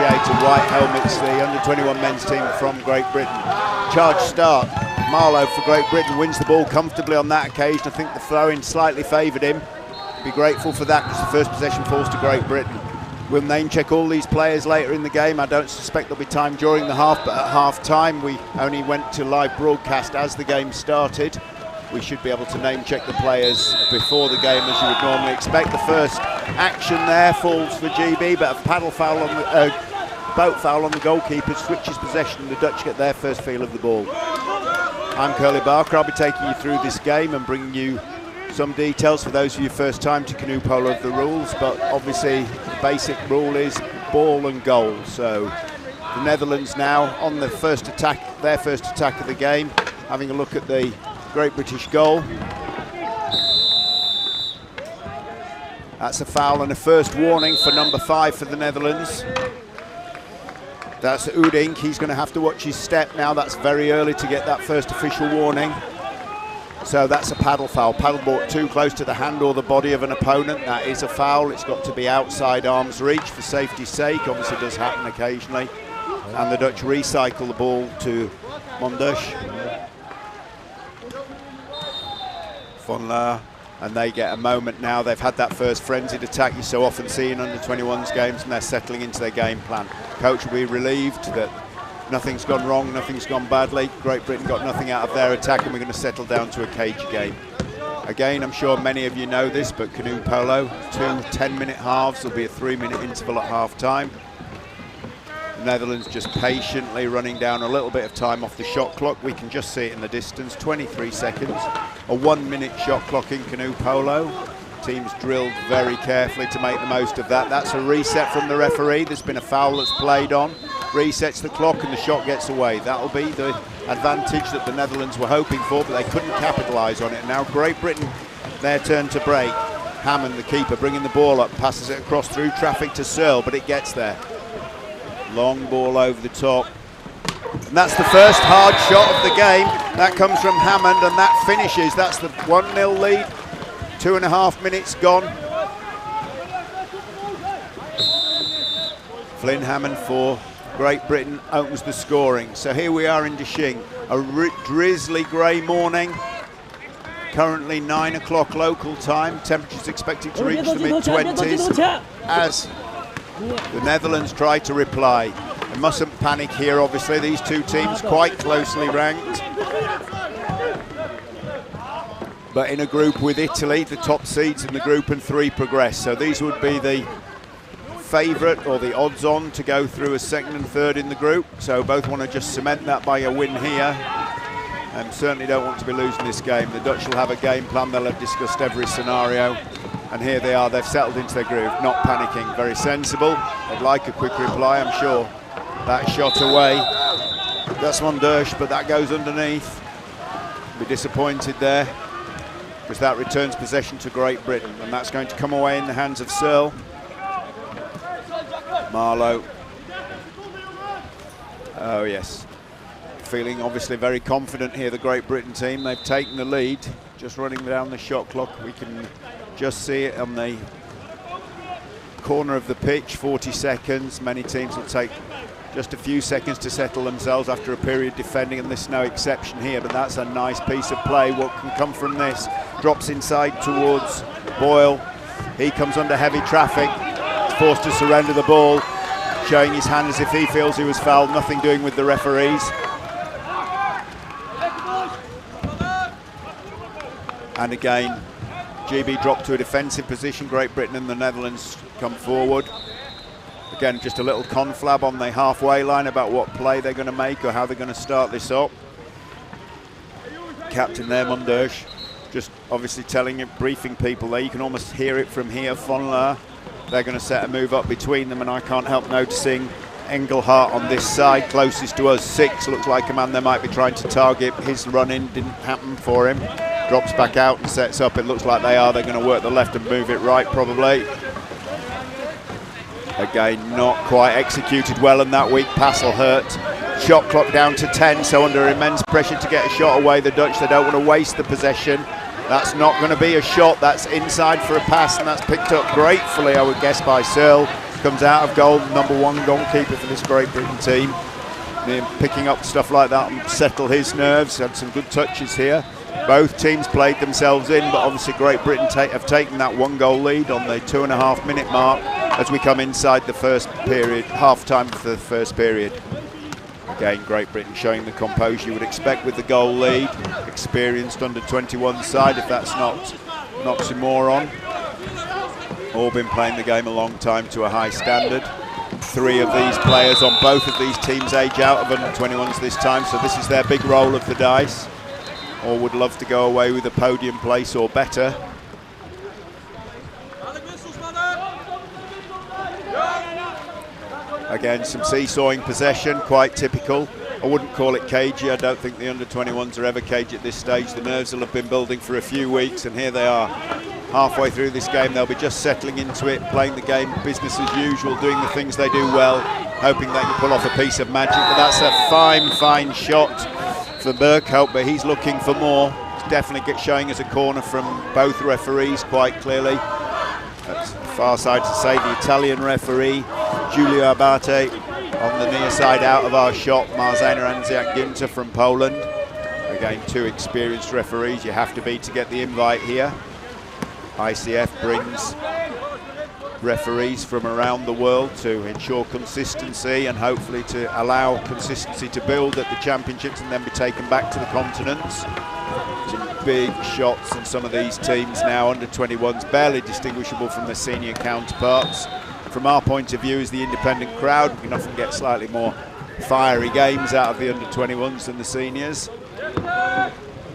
appreciated. White helmets, the under-21 men's team from Great Britain. Charge start. Marlowe for Great Britain wins the ball comfortably on that occasion. I think the throw-in slightly favoured him. Be grateful for that because the first possession falls to Great Britain. We'll name check all these players later in the game. I don't suspect there'll be time during the half, but at half time we only went to live broadcast as the game started. We should be able to name check the players before the game as you would normally expect. The first action there falls for GB, but a paddle foul on the boat foul on the goalkeeper switches possession. The Dutch get their first feel of the ball. I'm Curly Barker. I'll be taking you through this game and bringing you some details for those of you first time to canoe polo of the rules, but obviously the basic rule is ball and goal. So the Netherlands now on the first attack, their first attack of the game, having a look at the Great British goal. That's a foul and a first warning for number 5 for the Netherlands. That's Udink. He's going to have to watch his step now. That's very early to get that first official warning. So that's a paddle foul. Paddle brought too close to the hand or the body of an opponent. That is a foul. It's got to be outside arm's reach for safety's sake. Obviously it does happen occasionally. And the Dutch recycle the ball to Mondus. Von Laer, and they get a moment now. They've had that first frenzied attack you so often see in under-21s games, and they're settling into their game plan. Coach will be relieved that nothing's gone wrong, nothing's gone badly. Great Britain got nothing out of their attack, and we're going to settle down to a cage game. Again, I'm sure many of you know this, but canoe polo, 2 10-minute halves. There'll be a 3-minute interval at half-time. The Netherlands just patiently running down a little bit of time off the shot clock. We can just see it in the distance, 23 seconds. A 1-minute shot clock in canoe polo. Teams drilled very carefully to make the most of that. That's a reset from the referee. There's been a foul that's played on. Resets the clock and the shot gets away. That'll be the advantage that the Netherlands were hoping for, but they couldn't capitalise on it. Now Great Britain, their turn to break. Hammond, the keeper, bringing the ball up, passes it across through traffic to Searle, but it gets there. Long ball over the top. And that's the first hard shot of the game. That comes from Hammond, and that finishes. That's the 1-0 lead. 2.5 minutes gone. Flynn Hammond for Great Britain opens the scoring. So here we are in Deqing. A drizzly grey morning. Currently 9 o'clock local time. Temperatures expected to reach the mid-20s as the Netherlands try to reply. They mustn't panic here, obviously. These two teams quite closely ranked. But in a group with Italy, the top seeds in the group, and 3 progress. So these would be the favourite or the odds-on to go through as second and third in the group. So both want to just cement that by a win here. And certainly don't want to be losing this game. The Dutch will have a game plan. They'll have discussed every scenario. And here they are, they've settled into their groove, not panicking, very sensible. They'd like a quick reply, I'm sure. That shot away, that's Mondus, but that goes underneath. Be disappointed there, because that returns possession to Great Britain, and that's going to come away in the hands of Searle. Marlowe. Oh yes, feeling obviously very confident here, the Great Britain team. They've taken the lead, just running down the shot clock. We can just see it on the corner of the pitch, 40 seconds. Many teams will take just a few seconds to settle themselves after a period defending, and there's no exception here, but that's a nice piece of play. What can come from this? Drops inside towards Boyle. He comes under heavy traffic. He's forced to surrender the ball, showing his hand as if he feels he was fouled, nothing doing with the referees. And again, GB dropped to a defensive position. Great Britain and the Netherlands come forward. Again, just a little conflab on the halfway line about what play they're going to make or how they're going to start this up. Captain there, Mondus, just obviously telling it, briefing people there. You can almost hear it from here. Von Laer, they're going to set a move up between them, and I can't help noticing Engelhardt on this side, closest to us, 6, looks like a man they might be trying to target. His run-in didn't happen for him. Drops back out and sets up. It looks like they're going to work the left and move it right, probably. Again, not quite executed well, and that weak pass will hurt. Shot clock down to 10, so under immense pressure to get a shot away. The Dutch, they don't want to waste the possession. That's not going to be a shot. That's inside for a pass, and that's picked up gratefully, I would guess, by Searle. comes out of goal, #1 goalkeeper for this Great Britain team. Picking up stuff like that and settle his nerves. Had some good touches here. Both teams played themselves in, but obviously Great Britain have taken that 1-goal lead on the 2.5-minute mark as we come inside the first period, half-time for the first period. Again, Great Britain showing the composure you would expect with the goal lead. Experienced under-21 side, if that's not an oxymoron. All been playing the game a long time to a high standard. 3 of these players on both of these teams age out of under-21s this time, so this is their big roll of the dice. All would love to go away with a podium place or better. Again, some seesawing possession, quite typical. I wouldn't call it cagey. I don't think the under-21s are ever cagey at this stage. The nerves will have been building for a few weeks, and here they are. Halfway through this game, they'll be just settling into it, playing the game business as usual, doing the things they do well, hoping they can pull off a piece of magic. But that's a fine, fine shot for Berghout, but he's looking for more. It's definitely showing as a corner from both referees quite clearly. That's the far side to say the Italian referee, Giulio Abate, on the near side out of our shot, Marzena Anziak-Ginter from Poland. Again, 2 experienced referees you have to be to get the invite here. ICF brings referees from around the world to ensure consistency and hopefully to allow consistency to build at the championships and then be taken back to the continents. Some big shots in some of these teams now, under-21s, barely distinguishable from their senior counterparts. From our point of view as the independent crowd, we can often get slightly more fiery games out of the under-21s than the seniors.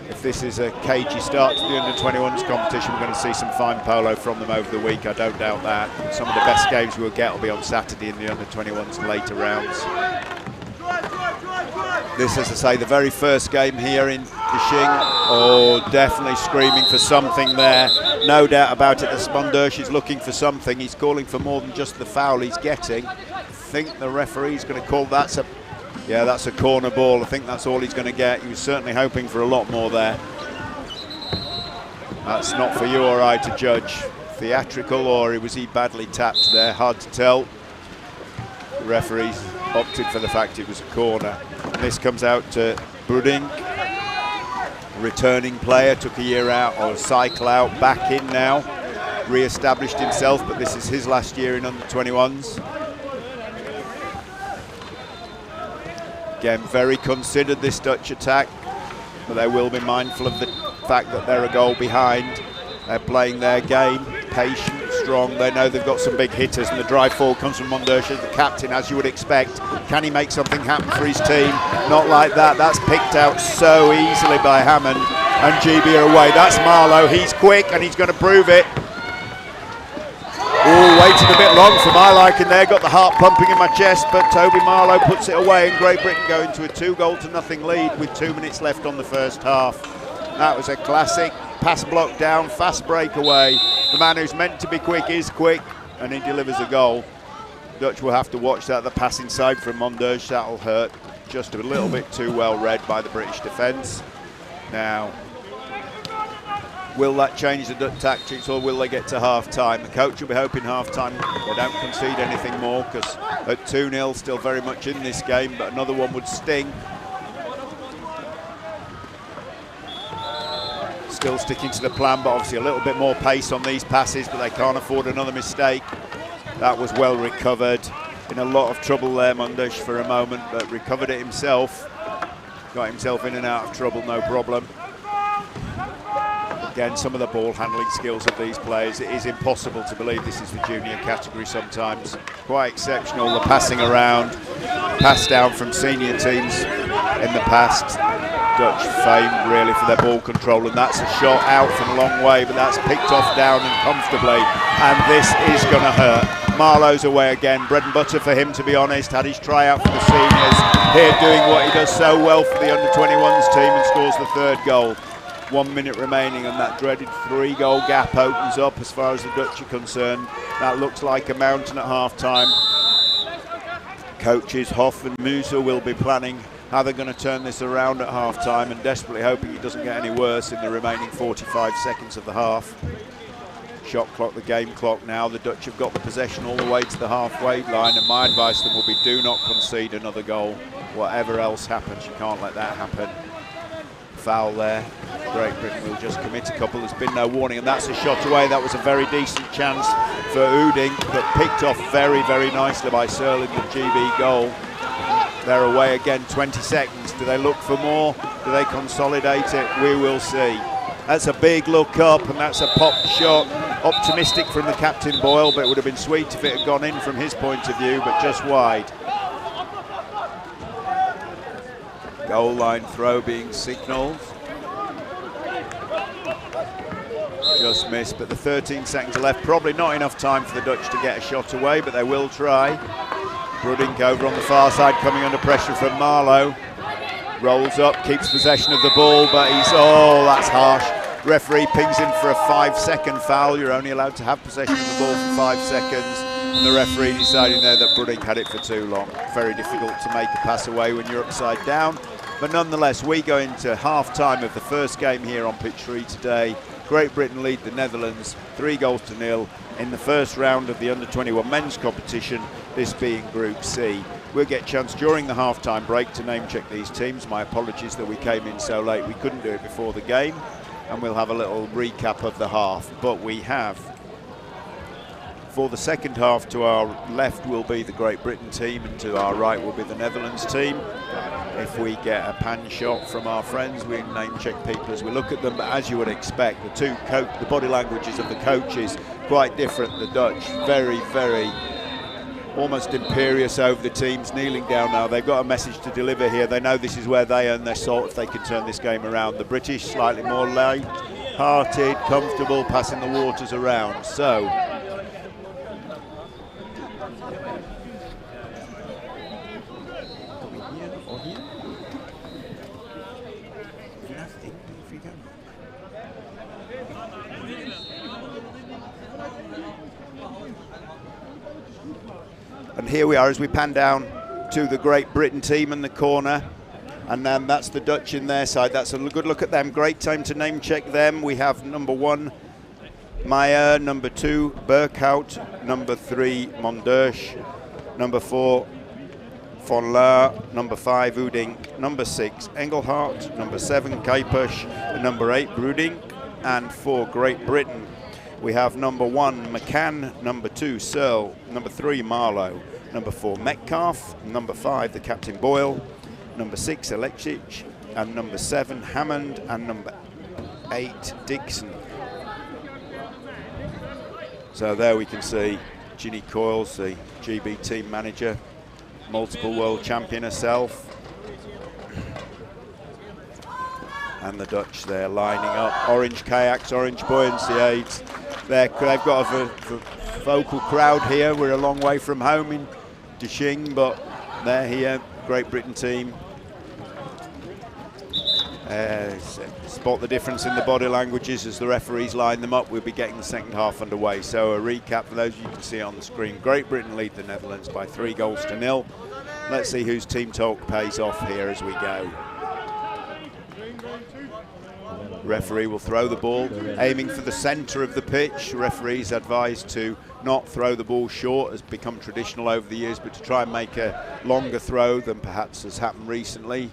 If this is a cagey start to the under-21s competition, we're going to see some fine polo from them over the week, I don't doubt that. Some of the best games we'll get will be on Saturday in the under-21s and later rounds. This, as I say, the very first game here in Deqing. Oh, definitely screaming for something there. No doubt about it, the Spondersh is looking for something. He's calling for more than just the foul he's getting. I think the referee's going to call that's a corner ball. I think that's all he's going to get. He was certainly hoping for a lot more there. That's not for you or I to judge. Theatrical, or was he badly tapped there? Hard to tell. The referees opted for the fact it was a corner. And this comes out to Brudink. Returning player, took a year out, or a cycle out, back in now. Re-established himself, but this is his last year in under-21s. Again, very considered, this Dutch attack, but they will be mindful of the fact that they're a goal behind. They're playing their game, patient, strong. They know they've got some big hitters, and the drive forward comes from Mondersh, the captain, as you would expect. Can he make something happen for his team? Not like that. That's picked out so easily by Hammond, and GBR away. That's Marlowe. He's quick, and he's going to prove it. Oh, waited a bit long for my liking there, got the heart pumping in my chest, but Toby Marlowe puts it away, and Great Britain go into a 2-0-0 lead with 2 minutes left on the first half. That was a classic pass block down, fast breakaway. The man who's meant to be quick is quick, and he delivers a goal. Dutch will have to watch that, the pass inside from Mondersh, that'll hurt. Just a little bit too well read by the British defence. Now, will that change the Dutch tactics, or will they get to half-time? The coach will be hoping half-time they don't concede anything more, because at 2-0, still very much in this game, but another one would sting. Still sticking to the plan, but obviously a little bit more pace on these passes, but they can't afford another mistake. That was well recovered. In a lot of trouble there, Mondersh, for a moment, but recovered it himself. Got himself in and out of trouble, no problem. Again, some of the ball handling skills of these players, it is impossible to believe this is the junior category sometimes. Quite exceptional, the passing around, passed down from senior teams in the past. Dutch famed really for their ball control, and that's a shot out from a long way, but that's picked off down and comfortably, and this is going to hurt. Marlowe's away again, bread and butter for him, to be honest. Had his tryout for the seniors, here doing what he does so well for the under-21s team, and scores the 3rd goal. 1 minute remaining, and that dreaded 3-goal gap opens up as far as the Dutch are concerned. That looks like a mountain at half-time. Coaches Hoff and Musa will be planning how they're going to turn this around at half-time, and desperately hoping it doesn't get any worse in the remaining 45 seconds of the half. shot clock, the game clock now. The Dutch have got the possession all the way to the halfway line, and my advice to them will be do not concede another goal. Whatever else happens, you can't let that happen. Foul there. Great Britain will just commit a couple. There's been no warning, and that's a shot away. That was a very decent chance for Uding, but picked off very, very nicely by Searle in the GB goal. They're away again, 20 seconds. Do they look for more? Do they consolidate it? We will see. That's a big look up, and that's a pop shot. Optimistic from the captain Boyle, but it would have been sweet if it had gone in from his point of view, but just wide. Goal line throw being signalled. Just missed, but the 13 seconds left. Probably not enough time for the Dutch to get a shot away, but they will try. Brudink over on the far side, coming under pressure from Marlow. Rolls up, keeps possession of the ball, but he's, oh, that's harsh. Referee pings him for a 5-second foul. You're only allowed to have possession of the ball for 5 seconds. And the referee deciding there that Brudink had it for too long. Very difficult to make a pass away when you're upside down. But nonetheless, we go into half-time of the first game here on pitch 3 today. Great Britain lead the Netherlands 3-0 in the first round of the under-21 men's competition, this being Group C. We'll get a chance during the half-time break to name-check these teams. My apologies that we came in so late. We couldn't do it before the game. And we'll have a little recap of the half. But we have, for the second half, to our left will be the Great Britain team, and to our right will be the Netherlands team. If we get a pan shot from our friends, we name check people as we look at them. But as you would expect, the body languages of the coaches quite different. The Dutch very, very almost imperious over the teams, kneeling down now. They've got a message to deliver here. They know this is where they earn their salt if they can turn this game around. The British slightly more light-hearted, comfortable, passing the waters around. So and here we are as we pan down to the Great Britain team in the corner, and then that's the Dutch in their side. That's a good look at them. Great time to name check them. We have number 1 Meyer, number 2 Berghout, number 3 Mondursch, number 4 Von Laar, number 5 Uding, number 6 Engelhardt, number 7 Kuipers, number 8 Brudink, and for Great Britain we have number 1 McCann, number 2 Searle, number 3 Marlow, number 4 Metcalf, number 5 the captain Boyle, number 6 Alexic, and number 7 Hammond, and number 8 Deqing. So there we can see Ginny Coyles, the GB team manager, multiple world champion herself, and the Dutch there lining up. Orange kayaks, orange buoyancy aids. They've got a vocal crowd here. We're a long way from home in Deqing, but they're here. Great Britain team. Spot the difference in the body languages as the referees line them up. We'll be getting the second half underway. So a recap for those you can see on the screen. Great Britain lead the Netherlands by 3-0. Let's see whose team talk pays off here as we go. Referee will throw the ball, aiming for the centre of the pitch. Referees advised to not throw the ball short, has become traditional over the years, but to try and make a longer throw than perhaps has happened recently,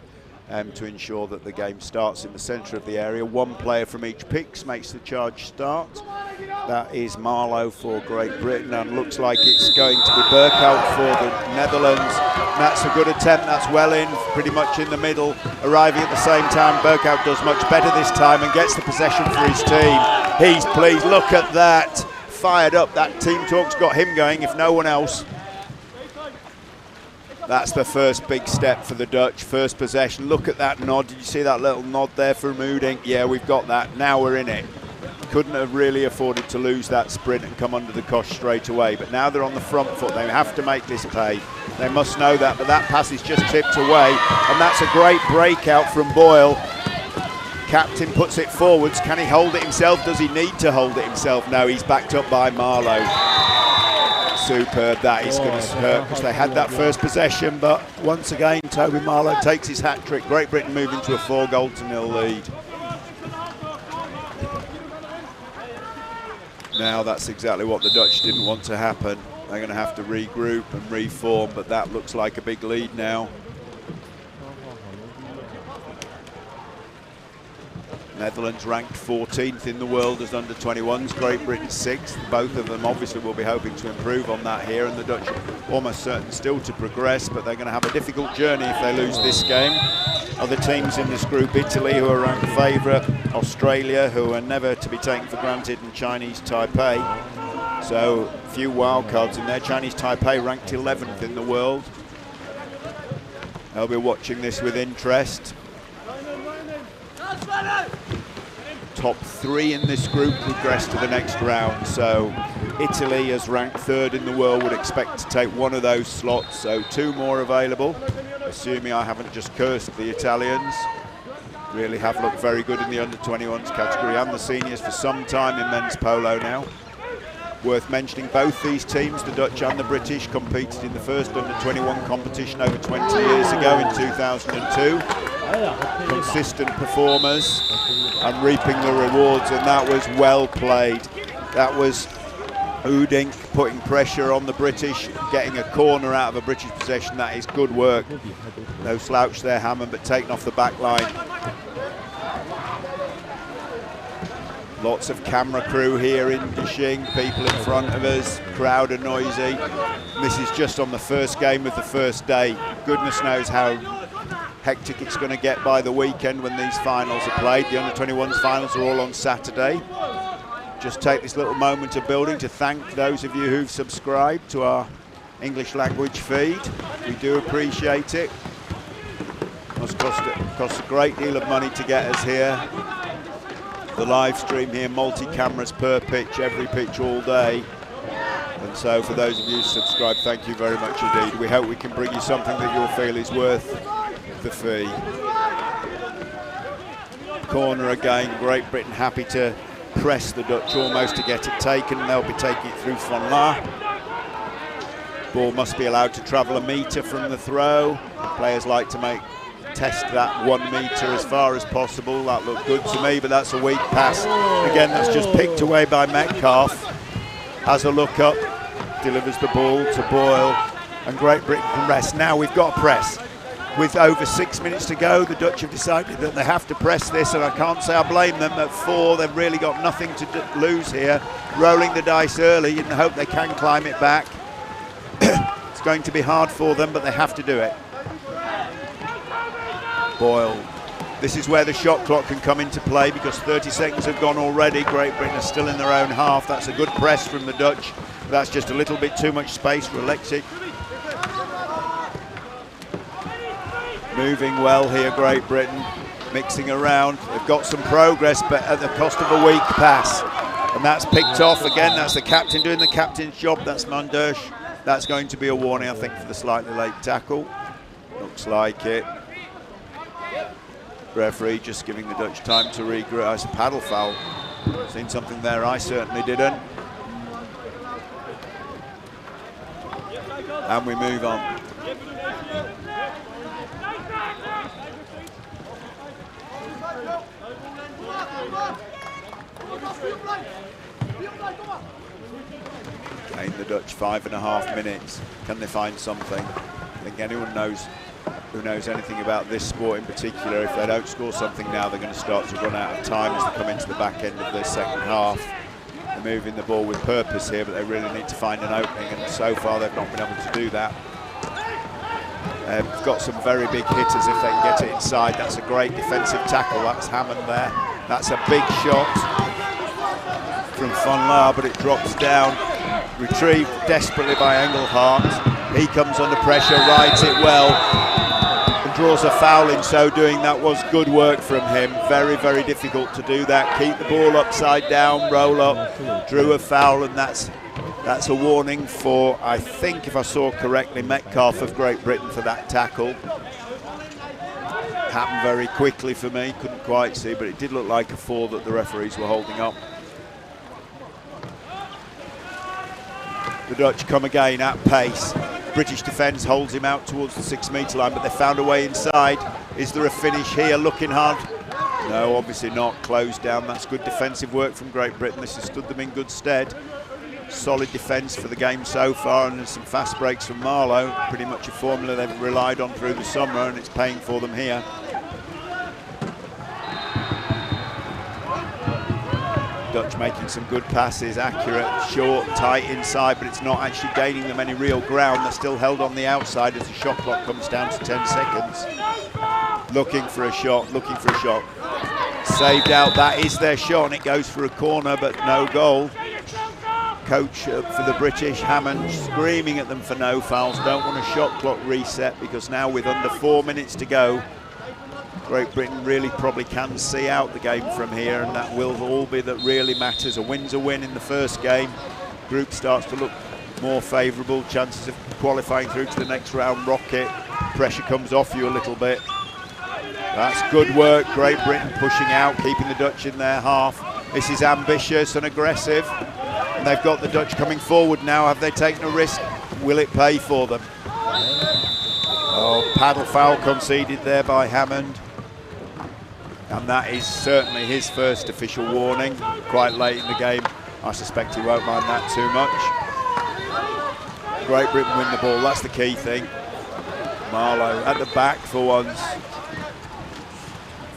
to ensure that the game starts in the centre of the area. One player from each picks makes the charge start. That is Marlow for Great Britain, and looks like it's going to be Berghout for the Netherlands. That's a good attempt, that's well in, pretty much in the middle, arriving at the same time. Berghout does much better this time and gets the possession for his team. He's pleased, look at that, fired up. That team talk's got him going, if no one else. That's the first big step for the Dutch, first possession. Look at that nod, did you see that little nod there from Uding? Yeah, we've got that, now we're in it. Couldn't have really afforded to lose that sprint and come under the cosh straight away, but now they're on the front foot. They have to make this pay. They must know that, but that pass is just tipped away, and that's a great breakout from Boyle. Captain puts it forwards. Can he hold it himself? Does he need to hold it himself? No, he's backed up by Marlow. Superb. That is going to hurt because they had that first possession, but once again Toby Marlow takes his hat-trick. Great Britain moving to a 4-0 lead. Now that's exactly what the Dutch didn't want to happen. They're going to have to regroup and reform, but that looks like a big lead now. Netherlands ranked 14th in the world as under-21s, Great Britain 6th. Both of them obviously will be hoping to improve on that here, and the Dutch almost certain still to progress, but they're going to have a difficult journey if they lose this game. Other teams in this group, Italy, who are ranked favourite, Australia, who are never to be taken for granted, and Chinese Taipei. So a few wildcards in there. Chinese Taipei ranked 11th in the world. They'll be watching this with interest. Top 3 in this group progress to the next round, so Italy, as ranked 3rd in the world, would expect to take one of those slots, so 2 more available, assuming I haven't just cursed the Italians. Really have looked very good in the under-21s category and the seniors for some time in men's polo now. Worth mentioning, both these teams, the Dutch and the British, competed in the first under-21 competition over 20 years ago in 2002. Consistent performers and reaping the rewards, and that was well played. That was Oudink putting pressure on the British, getting a corner out of a British possession. That is good work. No slouch there, Hammond, but taken off the back line. Lots of camera crew here in Deqing, people in front of us, crowd are noisy. This is just on the first game of the first day. Goodness knows how hectic it's going to get by the weekend when these finals are played. The under-21s finals are all on Saturday. Just take this little moment of building to thank those of you who've subscribed to our English language feed. We do appreciate it. Must cost a great deal of money to get us here. The live stream here, multi-cameras per pitch, every pitch all day. And so for those of you who subscribe, thank you very much indeed. We hope we can bring you something that you'll feel is worth the fee. Corner again, Great Britain happy to press the Dutch almost to get it taken. They'll be taking it through Van La. Ball must be allowed to travel a metre from the throw. Players like to test that 1 metre as far as possible. That looked good to me, but that's a weak pass. Again, that's just picked away by Metcalf. Has a look up, delivers the ball to Boyle, and Great Britain can rest. Now we've got to press. With over 6 minutes to go, the Dutch have decided that they have to press this, and I can't say I blame them. At 4, they've really got nothing to lose here. Rolling the dice early in the hope they can climb it back. It's going to be hard for them, but they have to do it. Boyle. This is where the shot clock can come into play because 30 seconds have gone already. Great Britain are still in their own half. That's a good press from the Dutch. That's just a little bit too much space for Alexic. Moving well here, Great Britain, mixing around. They've got some progress, but at the cost of a weak pass. And that's picked off again. That's the captain doing the captain's job. That's Manders. That's going to be a warning, I think, for the slightly late tackle. Looks like it. Referee just giving the Dutch time to regroup. It's a paddle foul. Seen something there, I certainly didn't. And we move on. Again, the Dutch 5.5 minutes. Can they find something? I think anyone who knows anything about this sport in particular, if they don't score something now, they're going to start to run out of time as they come into the back end of their second half. They're moving the ball with purpose here, but they really need to find an opening, and so far they've not been able to do that. They've got some very big hitters if they can get it inside. That's a great defensive tackle. That's Hammond there. That's a big shot from Van La, but it drops down. Retrieved desperately by Engelhardt. He comes under pressure, rides it well, and draws a foul in so doing. That was good work from him. Very, very difficult to do that. Keep the ball upside down, roll up, drew a foul, and that's a warning for, I think, if I saw correctly, Metcalf of Great Britain for that tackle. Happened very quickly for me, couldn't quite see, but it did look like a 4 that the referees were holding up. The Dutch come again at pace. British defence holds him out towards the 6 metre line, but they found a way inside. Is there a finish here? Looking hard. No, obviously not. Closed down. That's good defensive work from Great Britain. This has stood them in good stead. Solid defence for the game so far, and there's some fast breaks from Marlow. Pretty much a formula they've relied on through the summer, and it's paying for them here. Dutch making some good passes, accurate, short, tight inside, but it's not actually gaining them any real ground. They're still held on the outside as the shot clock comes down to 10 seconds. Looking for a shot, looking for a shot. Saved out, that is their shot, and it goes for a corner, but no goal. Coach for the British, Hammond, screaming at them for no fouls. Don't want a shot clock reset, because now with under 4 minutes to go, Great Britain really probably can see out the game from here, and that will all be that really matters. A win's a win in the first game. Group starts to look more favourable. Chances of qualifying through to the next round rocket. Pressure comes off you a little bit. That's good work. Great Britain pushing out, keeping the Dutch in their half. This is ambitious and aggressive. And they've got the Dutch coming forward now. Have they taken a risk? Will it pay for them? Oh, paddle foul conceded there by Hammond. And that is certainly his first official warning. Quite late in the game. I suspect he won't mind that too much. Great Britain win the ball, that's the key thing. Marlow at the back for once.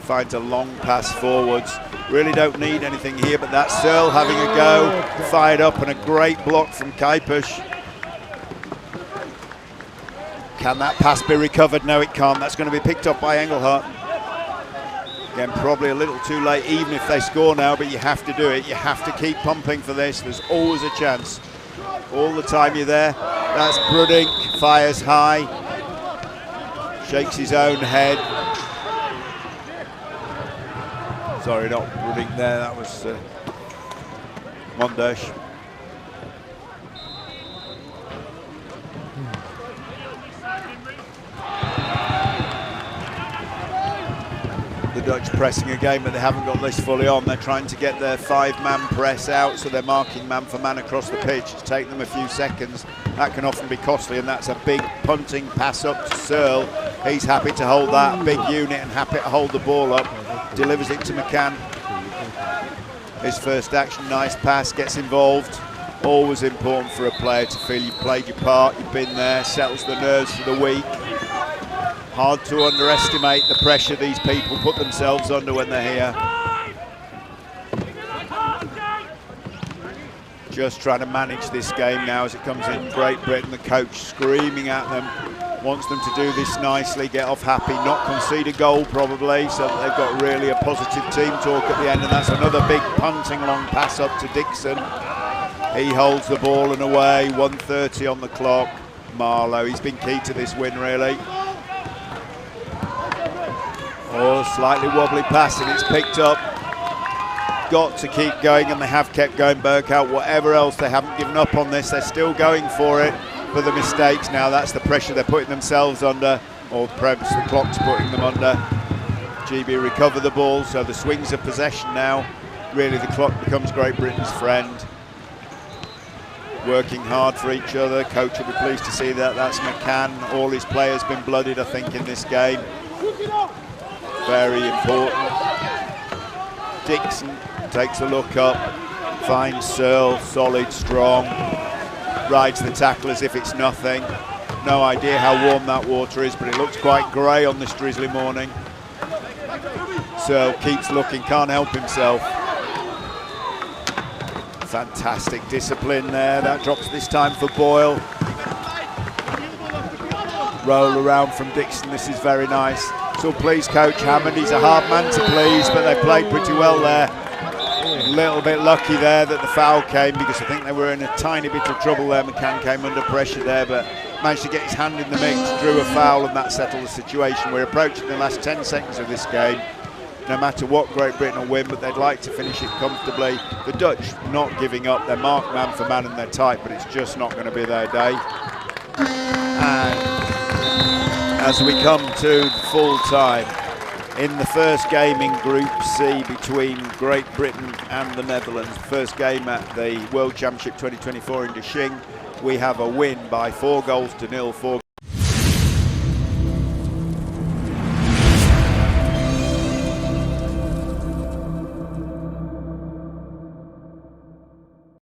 Finds a long pass forwards. Really don't need anything here, but that's Searle having a go. Fired up, and a great block from Kuipers. Can that pass be recovered? No, it can't. That's going to be picked up by Engelhardt. Again, probably a little too late, even if they score now, but you have to do it. You have to keep pumping for this. There's always a chance. All the time you're there. That's Brudink, fires high. Shakes his own head. Sorry, not Brudink there, that was Mondesh. The Dutch pressing again, but they haven't got this fully on. They're trying to get their 5-man press out, so they're marking man for man across the pitch. It's taken them a few seconds. That can often be costly, and that's a big punting pass up to Searle. He's happy to hold that big unit and happy to hold the ball up. Delivers it to McCann. His first action, nice pass, gets involved. Always important for a player to feel you've played your part, you've been there, settles the nerves for the week. Hard to underestimate the pressure these people put themselves under when they're here. Just trying to manage this game now as it comes in. Great Britain, the coach screaming at them. Wants them to do this nicely, get off happy, not concede a goal probably, so that they've got really a positive team talk at the end, and that's another big punting long pass up to Deqing. He holds the ball and away, 1:30 on the clock. Marlow, he's been key to this win really. Oh, slightly wobbly pass, and it's picked up. Got to keep going, and they have kept going. Burkhout, whatever else, they haven't given up on this, they're still going for it. For the mistakes now, that's the pressure they're putting themselves under, or perhaps the clock's putting them under. GB recover the ball, so the swings of possession now. Really the clock becomes Great Britain's friend. Working hard for each other. Coach will be pleased to see that. That's McCann. All his players been blooded, I think, in this game. Very important. Deqing takes a look up, finds Searle, solid, strong. Rides the tackle as if it's nothing. No idea how warm that water is, but it looks quite grey on this drizzly morning. Searle keeps looking, can't help himself. Fantastic discipline there. That drops this time for Boyle. Roll around from Deqing, this is very nice. So please, Coach Hammond, he's a hard man to please, but they played pretty well there. A little bit lucky there that the foul came, because I think they were in a tiny bit of trouble there. McCann came under pressure there, but managed to get his hand in the mix, drew a foul, and that settled the situation. We're approaching the last 10 seconds of this game. No matter what, Great Britain will win, but they'd like to finish it comfortably. The Dutch not giving up. They're marked man for man and they're tight, but it's just not going to be their day. And as we come to full time, in the first game in Group C between Great Britain and the Netherlands, first game at the World Championship 2024 in Deqing, we have a win by 4-0.